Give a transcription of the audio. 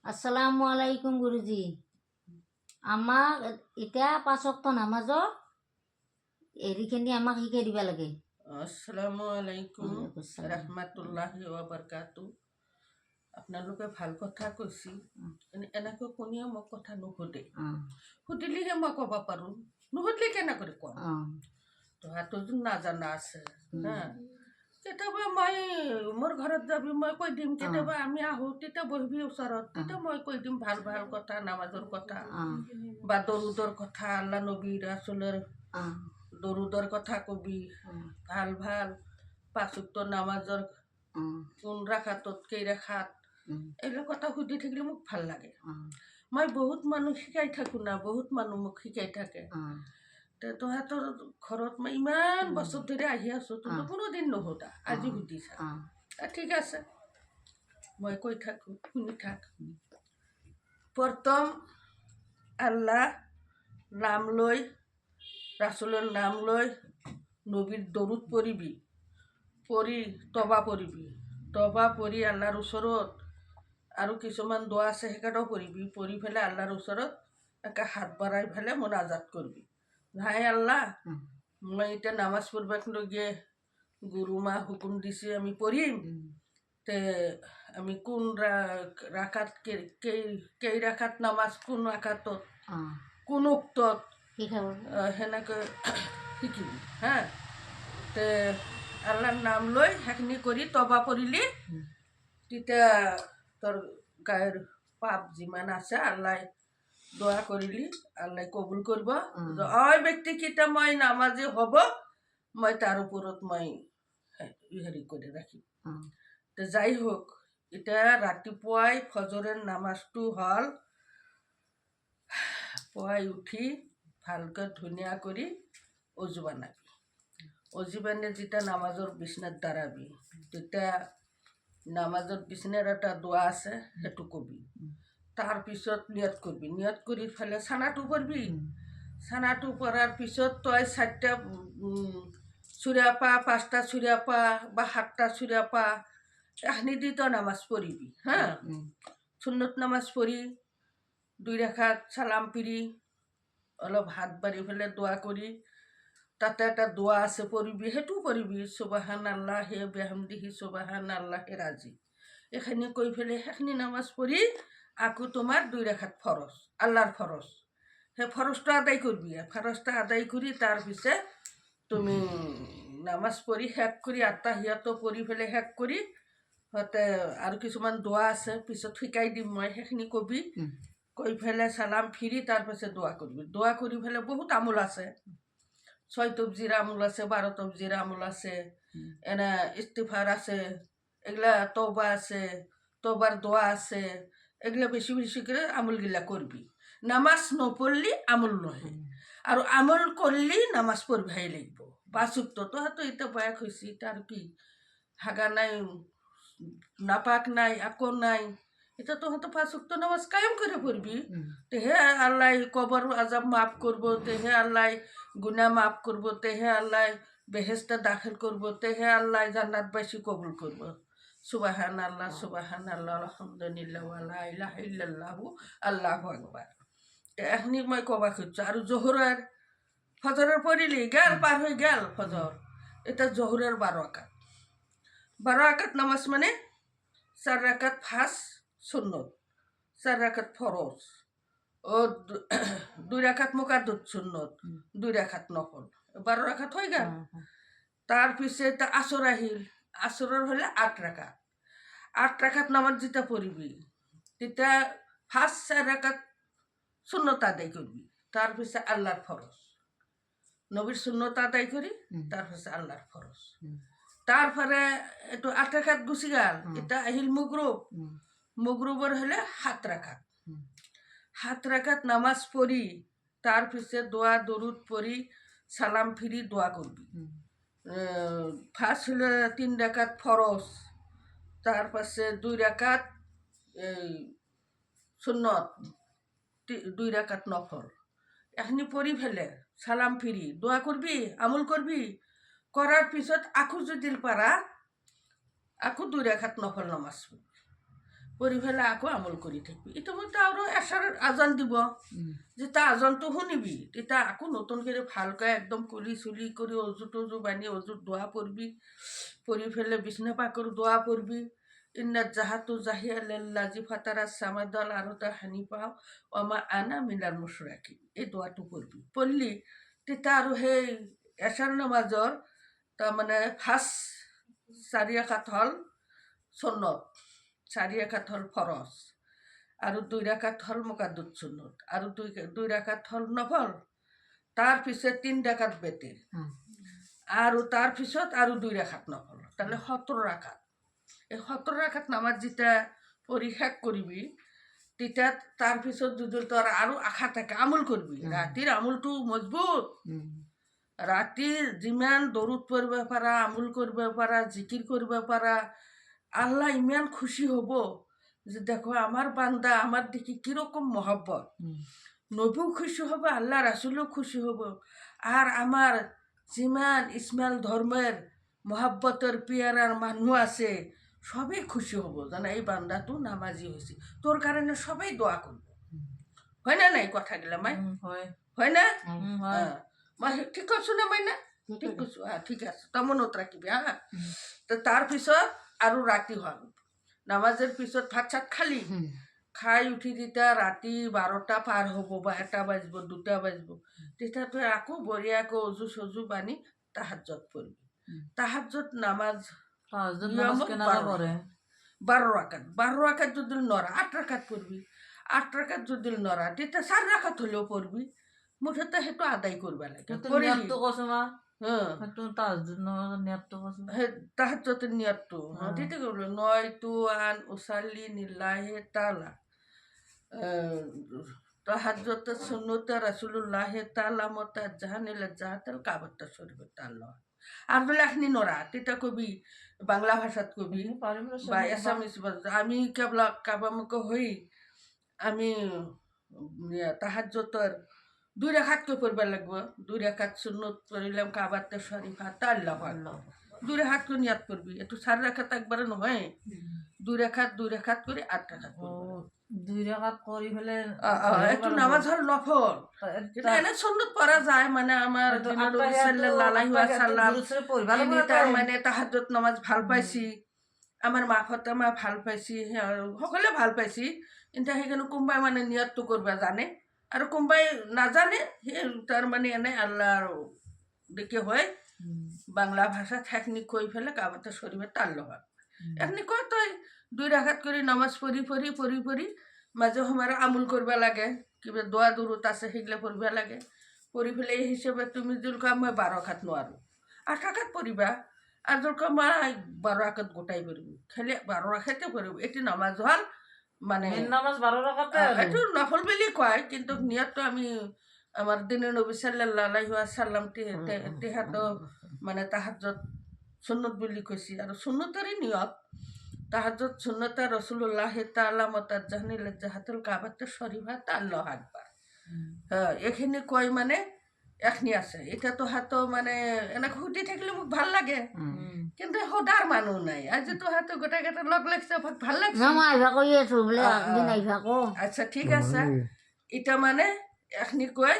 আসসালামু আলাইকুম গুরুজি। আমাক এতিয়া 5 ওয়াক্ত নামাজৰ এৰিখিনি আমাক শিকাই দিব লাগে। আসসালামু আলাইকুম ওয়ালাইকুম আসসালাম। রাহমাতুল্লাহি ওয়া বারাকাতু। আপোনালোকে ভাল কথা কৈছি। এনেকৈ কোনেও মোক কথা নুসুধে, সুধিলেহে মই ক'ব পাৰোঁ, নুসুধিলে কেনেকৈ ক'ম? তহাতো নাজানা আছে হা। কেতিয়াবা মই মোৰ ঘৰত যাবি মই কৈ দিম, কেতিয়াবা আমি আহোঁ তেতিয়া বহিবি ওচৰত, তেতিয়া মই কৈ দিম ভাল ভাল কথা, নামাজৰ কথা বা দৰুদৰ কথা, আল্লাহ নবী ৰাছুলৰ দৰুদৰ কথা কবি, ভাল ভাল 5 ওয়াক্ত নামাজৰ কোন ৰাখাতত কেই ৰাখাত, এইবিলাক কথা সুধি থাকিলে মোক ভাল লাগে। মই বহুত মানুহ শিকাই থাকোঁ না, বহুত মানুহ মোক শিকাই থাকে। তহঁতৰ ঘৰত মই ইমান বছৰ ধৰি আহি আছোঁ, কিন্তু কোনোদিন নুসুধা, আজি সুধিছা। ঠিক আছে, মই কৈ থাকোঁ, শুনি থাক। প্ৰথম আল্লাহ নাম লৈ, ৰাছুলৰ নাম লৈ নবীৰ দৰুদ পঢ়িবি, পঢ়ি তবা পঢ়িবি, তবা পঢ়ি আল্লাহৰ ওচৰত আৰু কিছুমান দোৱা আছে সেইকেইটাও পঢ়িবি, পঢ়ি পেলাই আল্লাহৰ ওচৰত একে হাত বাঢ়াই পেলাই মোনাজাত কৰিবি। হাই আল্লাহ, মই এতিয়া নামাজ পঢ়িবলৈকে গুৰু মা হুকুম দিছে আমি পঢ়িম, তে আমি কোন ৰাখাত কেই ৰাখাত নামাজ, কোন ৰাখাতত কোন উক্তত সেনেকৈ শিকিবি হা। তে আল্লাহৰ নাম লৈ সেইখিনি কৰি তবা পঢ়িলি, তেতিয়া তোৰ গাৰ পাপ যিমান আছে আল্লাহ দোৱা কৰিলি আল্লাহ কবুল কৰিব। অই ব্যক্তিকেইটা মই নামাজি হ'ব, মই তাৰ ওপৰত মই হেৰি কৰি ৰাখিম। তো যাই হোক, এতিয়া ৰাতিপুৱাই ফজৰৰ নামাজটো হ'ল, পুৱাই উঠি ভালকৈ ধুনীয়া কৰি অজু বানাবি, অজু বানে যেতিয়া নামাজৰ বিচনাত দাঁড়াবি, তেতিয়া নামাজৰ বিচনাৰ এটা দোৱা আছে সেইটো কবি। তাৰপিছত নিয়ত কৰিবি, নিয়ত কৰি পেলাই চানাটো পঢ়বি, চানাটো পঢ়াৰ পিছত তই 4টা চুৰীয়া পা, 5টা চুৰীয়া পা বা 7টা চুৰীয়া পা এখনি দি তই নামাজ পঢ়িবি হা। সুন্নত নামাজ পঢ়ি 2 ৰাখাত চালাম ফিৰি অলপ হাত বাঢ়ি পেলাই দোৱা কৰি, তাতে এটা দোৱা আছে পঢ়িবি, সেইটোও পঢ়িবি। সুবহান আল্লাহ হে বিহামদিহি সুবহান আল্লাহ হে ৰাজি, এইখিনি কৈ পেলাই সেইখিনি নামাজ পঢ়ি আকৌ তোমাৰ 2 ৰাখাত ফৰজ, আল্লাহৰ ফৰজ, সেই ফৰজটো আদায় কৰিবি। ফৰজটো আদায় কৰি তাৰপিছত তুমি নামাজ পঢ়ি শেষ কৰি আত্তাহিয়াতো পঢ়ি পেলাই শেষ কৰি তাতে আৰু কিছুমান দোৱা আছে পিছত শিকাই দিম মই, সেইখিনি কবি, কৈ পেলাই চালাম ফিৰি তাৰপিছত দোৱা কৰিবি। দোৱা কৰি পেলাই বহুত আমোল আছে, 6 তবজিৰ আমোল আছে, 12 তবজিৰ আমোল আছে, এনে ইস্তিফাৰ আছে, এগুলা তবা আছে, তবাৰ দোৱা আছে, এগুলা বেছি বেছি করে আমলগিলা করবি। নামাজ নপড়লি আমল নহে, আর আমল করলি নামাজ পড়বাই লাগব। 5 ওয়াক্ত তো হয়তো এটা বয়াক হয়েছি, তার কি হাগা নাই, নাপাক নাই, আকো নাই, এটা তো হয়তো 5 ওয়াক্ত নামাজ কায়েম করে পড়বি। তেহে আল্লাহ কবর আজাব মাফ করবো, তেহে আল্লাহ গুনাহ মাফ করবো, তেহে আল্লাহ বেহেস্তে দাখিল করবো, তেহে আল্লাহ জান্নাতবাসী কবুল করবো। সুবাহান আল্লাহ, সুবাহান আল্লাহ, আলহামদুলিল্লাহ, ওয়ালা ইলাহা ইল্লাল্লাহু আল্লাহু আকবার। এখনি মই কবা খুঁজছো। আর জোহরের ফজরের পড়িলি গেল, পার হয়ে গেল ফজর, এটা জোহরের 12 রাকাত। 12 রাকাত নামাজ মানে 4 রাকাত ফার্স্ট সুন্নত, 4 রাকাত ফরজ ও 2 রাকাত মুকাদ্দুস সুন্নত, 2 রাকাত নফল, 12 রাকাত হয়ে গেল। তার পিছে আসর আহিল, আসরের হলে 8 রাকাত। 8 রাকাত নামাজ যেটা পড়িবি, তেটা ফার্স্ট 4 রাকাত সুন্নত আদায় করবি, তার পিছে আল্লাহর ফরজ, নবীর সুন্নত আদায় করি, তার পিছে আল্লাহর ফরজ। তারপরে একটু 8 রাকাত গুছি গেল, এটা আহিল মুগরুব, মুগরুবর হলে 7 রাকাত। 7 রাকাত নামাজ পড়ি তার পিছে দোয়া দরুদ পড়ি সালাম ফিরি দোয়া করবি। ফার্স্ট হলে 3 রাকাত ফরজ, তার পাশে 2 রাকাত সুন্নত, 2 রাকাত নফল। এখনি পড়ি ফেলে সালাম ফিরি দোয়া করবি, আমল করবি, করার পিছত আকু যদি পারা আকু 2 রাকাত নফল নামাজ পড়বি। পঢ়ি পেলাই আকৌ আমোল কৰি থাকিবি ইতিমধ্যে আৰু এষাৰ আজান দিব যেতিয়া আজানটো শুনিবি তেতিয়া আকৌ নতুনকৈ ভালকৈ একদম কুলি চুলি কৰি অজু তজু বান্ধি অজুত দোৱা পঢ়বি পঢ়ি পেলাই বিছনা পাকৰ দোৱা পঢ়বি ইন্নাত জাহাতু জাহিয়া লাজি ফাতাৰা চামাদল আৰু তা হানি পাওঁ অমা আনা মিনাৰ মুচৰাকি এই দোৱাটো পঢ়বি পঢ়লি তেতিয়া আৰু সেই এষাৰ নামাজৰ তাৰমানে ফাৰ্ষ্ট 4 ৰাকাত হ'ল সুন্নত 4 ৰাকাত হ'ল ফৰজ আৰু 2 ৰাকাত হ'ল মুকাদ্দুত সুন্নত আৰু 2 ৰাকাত হ'ল নফল তাৰপিছত 3 ৰাকাত বেতিৰ আৰু তাৰপিছত আৰু 2 ৰাকাত নফল তাহলে 17 ৰাকাত এই 17 ৰাকাত নামাজ যেতিয়া পঢ়ি শেষ কৰিবি তেতিয়া তাৰপিছত যদি তোৰ আৰু আশা থাকে আমল কৰিবি ৰাতিৰ আমলটো মজবুত ৰাতিৰ যিমান দৰুদ পঢ়িব পাৰা আমল কৰিব পাৰা জিকিৰ কৰিব পাৰা আল্লাহ ইমান খুশি হব যে দেখো আমার বান্দা আমার দেখি কিরকম মহব্বত নবীও খুশি হবে আল্লাহ রাসুলও খুশি হব আর আমার যিমান ইসমাইল ধর্মের মহব্বতের পিয়ারার মানুষ আছে সবাই খুশি হব জানা এই বান্দাটো নামাজি হয়েছে তোর কারণে সবাই দোয়া করবে হয় না নাই কথাগুলা মাই হয় না মা ঠিক আছো না মাই না ঠিক কৈছো ঠিক আছে তই মনত ৰাখিবি হা তো তাৰপিছত আৰু ৰাতি হ'ল নামাজের পিছত ভাত চাত খালি খাই উঠি তেতিয়া ৰাতি 12টা পাৰ হ'ব বা 1টা বাজিব 2টা বাজিব তেতিয়া তই আকৌ বঢ়িয়াকৈ অজু চজু বানি তাহাজ্জুদ পঢ়বি তাহাজ্জুদ নামাজ 12 রাকাত যদি নৰা 8 রাকাত পঢ়বি 8 রাকাত যদি নৰা তেতিয়া 4 রাকাত হলেও পঢ়বি মুঠতে সেইটো আদায় কৰিব লাগে তাহাজ্জুদের নিয়তটো তেতিয়া কৰিলো নয়তো আন উসাল্লি নিল্লাহি তাআলা তাহাজ্জুদ সুন্নত রাসূলুল্লাহ তাআলা মুতাজ্জাহান ইলা জাহাতাল কাবাত শরীফ তাআলা আর বলে এখনি নরা তেতিয়া কবি বাংলা ভাষাত কবি বা এসামিস আমি কেবলা কাবামুখ হই আমি তাহাজ্জুদের 2 রাকাত কে পড়বা লাগবো 2 রাকাত সুন্নত পড়িলাম কাবাত শরীফা আল্লাহু আকবার 2 রাকাত করে নিয়ত করবি একটু 4 রাকাত একবারে নহয় 2 রাকাত করে 8 রাকাত পড়বি 2 রাকাত করি ফেলে একটু নামাজ হল নফল এটা এনে সুন্নত পড়া যায় মানে আমার নবী সাল্লাল্লাহু আলাইহি ওয়াসাল্লাম তিনি তার মানে তাহাজ্জুদ নামাজ ভাল পাইছি আমার মা ফাতেমা ভাল পাইছি সকলে ভাল পাইছি কিন্তু সেইকাৰণে কোনবাই মানে নিয়তটো করবা জানে আৰু কোনবাই নাজানে তার মানে এনে আল্লাহ দেখে হয় বাংলা ভাষা ঠেকনি কই ফেলে কাবাতে শরীফে তাল্লো হয় এখনি কয় তই 2 রাকাত করে নামাজ পড়ি মাঝে সময় আমল করবা লাগে কিবা দোয়া দূরত আছে সেগুলো পড়বা লাগে পড়ি ফেলে এই হিসেবে তুমি যদি মই 12 রাকাত নোৱাৰো 8 রাকাত পড়িবা আর যদি মই 12 রাকাত গোটাই পড়বি খেলে 12 রাকাতে পড়বি এটি নামাজ হল মানে নামাজ 12 রাকাতে একটু নফল বলি কয় কিন্তু নিয়তটো আমি আমার দিনের নবী সাল্লাল্লাহু আলাইহি ওয়াসাল্লাম তিহাতো মানে তাহাজ্জুদ সুন্নত বলি কইছি আর সুন্নতেরই নিয়ত তাহাজ্জুদ সুন্নতে রাসূলুল্লাহ তাআলা মুতাজ্জাহান ইলা জাহাতুল কাবাত শরীফা আল্লাহু আকবার এখানে কয় মানে এখনি আছে এটা তো হাতো মানে এনেকে হুটি থাকলে মোক ভাল লাগে কিন্তু সদার মানুহ নাই আজি তো হাতো গোটা গোটা লগ লাগছে ভাল লাগছে আইভা কৰি আছো বোলে একদিন আইভা কো আচ্ছা ঠিক আছে এটা মানে এখনি কয়